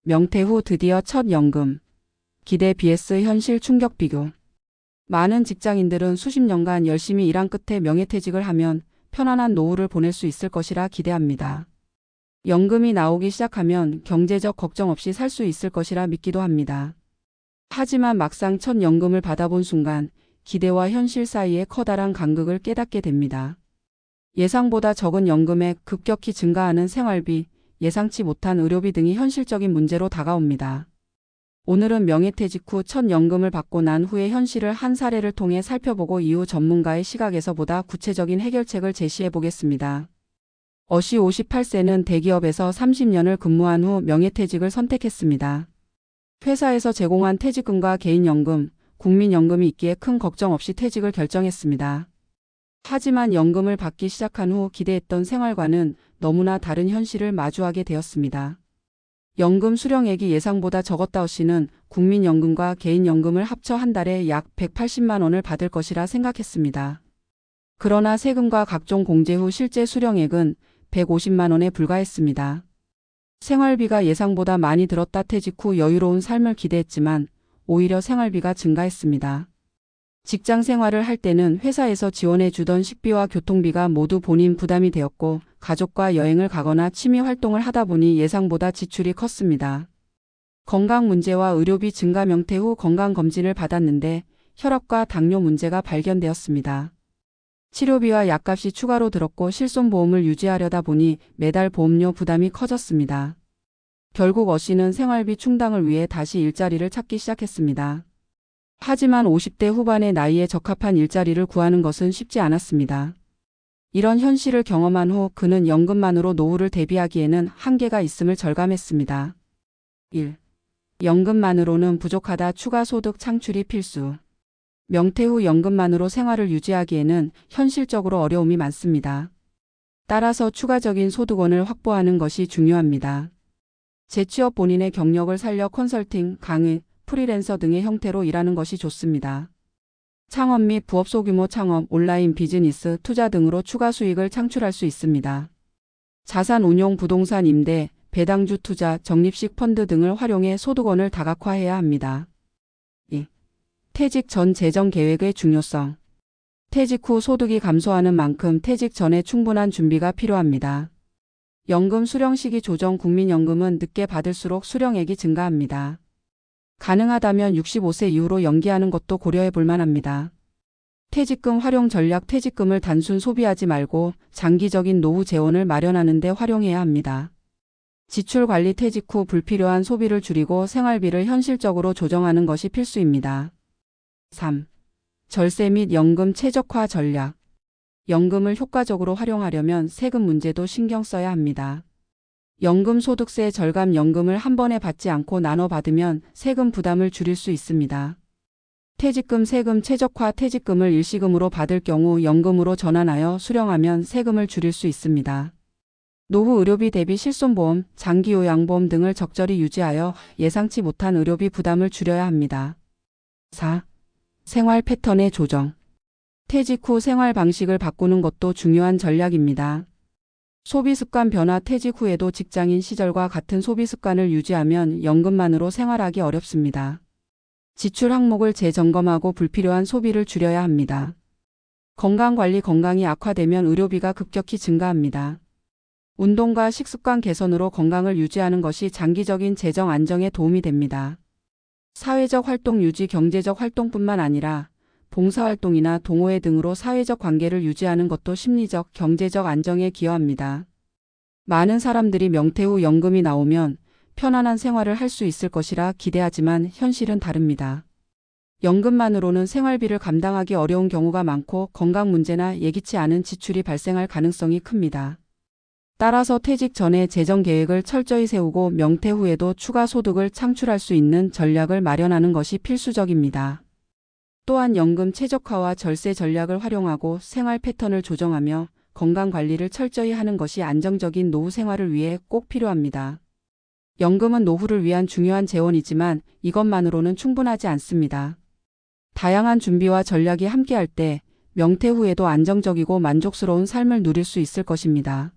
명퇴 후 드디어 첫 연금. 기대 vs 현실 충격 비교. 많은 직장인들은 수십 년간 열심히 일한 끝에 명예퇴직을 하면 편안한 노후를 보낼 수 있을 것이라 기대합니다. 연금이 나오기 시작하면 경제적 걱정 없이 살 수 있을 것이라 믿기도 합니다. 하지만 막상 첫 연금을 받아본 순간 기대와 현실 사이의 커다란 간극을 깨닫게 됩니다. 예상보다 적은 연금액, 급격히 증가하는 생활비, 예상치 못한 의료비 등이 현실적인 문제로 다가옵니다. 오늘은 명예퇴직 후 첫 연금을 받고 난 후의 현실을 한 사례를 통해 살펴보고 이후 전문가의 시각에서 보다 구체적인 해결책을 제시해 보겠습니다. 어씨 58세는 대기업에서 30년을 근무한 후 명예퇴직을 선택했습니다. 회사에서 제공한 퇴직금과 개인연금, 국민연금이 있기에 큰 걱정 없이 퇴직을 결정했습니다. 하지만 연금을 받기 시작한 후 기대했던 생활과는 너무나 다른 현실을 마주하게 되었습니다. 연금 수령액이 예상보다 적었다. 씨는 국민연금과 개인연금을 합쳐 한 달에 약 180만 원을 받을 것이라 생각했습니다. 그러나 세금과 각종 공제 후 실제 수령액은 150만 원에 불과했습니다. 생활비가 예상보다 많이 들었다. 퇴직 후 여유로운 삶을 기대했지만 오히려 생활비가 증가했습니다. 직장 생활을 할 때는 회사에서 지원해 주던 식비와 교통비가 모두 본인 부담이 되었고 가족과 여행을 가거나 취미 활동을 하다 보니 예상보다 지출이 컸습니다. 건강 문제와 의료비 증가. 명퇴 후 건강검진을 받았는데 혈압과 당뇨 문제가 발견되었습니다. 치료비와 약값이 추가로 들었고 실손보험을 유지하려다 보니 매달 보험료 부담이 커졌습니다. 결국 어씨는 생활비 충당을 위해 다시 일자리를 찾기 시작했습니다. 하지만 50대 후반의 나이에 적합한 일자리를 구하는 것은 쉽지 않았습니다. 이런 현실을 경험한 후 그는 연금만으로 노후를 대비하기에는 한계가 있음을 절감했습니다. 1. 연금만으로는 부족하다. 추가 소득 창출이 필수. 명퇴 후 연금만으로 생활을 유지하기에는 현실적으로 어려움이 많습니다. 따라서 추가적인 소득원을 확보하는 것이 중요합니다. 재취업, 본인의 경력을 살려 컨설팅, 강의, 프리랜서 등의 형태로 일하는 것이 좋습니다. 창업 및 부업, 소규모 창업, 온라인 비즈니스, 투자 등으로 추가 수익을 창출할 수 있습니다. 자산 운용, 부동산 임대, 배당주 투자, 적립식 펀드 등을 활용해 소득원을 다각화해야 합니다. 2. 퇴직 전 재정 계획의 중요성. 퇴직 후 소득이 감소하는 만큼 퇴직 전에 충분한 준비가 필요합니다. 연금 수령 시기 조정. 국민연금은 늦게 받을수록 수령액이 증가합니다. 가능하다면 65세 이후로 연기하는 것도 고려해 볼 만합니다. 퇴직금 활용 전략. 퇴직금을 단순 소비하지 말고 장기적인 노후 재원을 마련하는 데 활용해야 합니다. 지출 관리. 퇴직 후 불필요한 소비를 줄이고 생활비를 현실적으로 조정하는 것이 필수입니다. 3. 절세 및 연금 최적화 전략. 연금을 효과적으로 활용하려면 세금 문제도 신경 써야 합니다. 연금 소득세 절감. 연금을 한 번에 받지 않고 나눠 받으면 세금 부담을 줄일 수 있습니다. 퇴직금 세금 최적화. 퇴직금을 일시금으로 받을 경우 연금으로 전환하여 수령하면 세금을 줄일 수 있습니다. 노후 의료비 대비 실손보험, 장기요양보험 등을 적절히 유지하여 예상치 못한 의료비 부담을 줄여야 합니다. 4. 생활 패턴의 조정. 퇴직 후 생활 방식을 바꾸는 것도 중요한 전략입니다. 소비 습관 변화. 퇴직 후에도 직장인 시절과 같은 소비 습관을 유지하면 연금만으로 생활하기 어렵습니다. 지출 항목을 재점검하고 불필요한 소비를 줄여야 합니다. 건강관리. 건강이 악화되면 의료비가 급격히 증가합니다. 운동과 식습관 개선으로 건강을 유지하는 것이 장기적인 재정 안정에 도움이 됩니다. 사회적 활동 유지. 경제적 활동뿐만 아니라 봉사활동이나 동호회 등으로 사회적 관계를 유지하는 것도 심리적, 경제적 안정에 기여합니다. 많은 사람들이 명퇴 후 연금이 나오면 편안한 생활을 할 수 있을 것이라 기대하지만 현실은 다릅니다. 연금만으로는 생활비를 감당하기 어려운 경우가 많고 건강 문제나 예기치 않은 지출이 발생할 가능성이 큽니다. 따라서 퇴직 전에 재정 계획을 철저히 세우고 명퇴 후에도 추가 소득을 창출할 수 있는 전략을 마련하는 것이 필수적입니다. 또한 연금 최적화와 절세 전략을 활용하고 생활 패턴을 조정하며 건강관리를 철저히 하는 것이 안정적인 노후 생활을 위해 꼭 필요합니다. 연금은 노후를 위한 중요한 재원이지만 이것만으로는 충분하지 않습니다. 다양한 준비와 전략이 함께할 때 명퇴 후에도 안정적이고 만족스러운 삶을 누릴 수 있을 것입니다.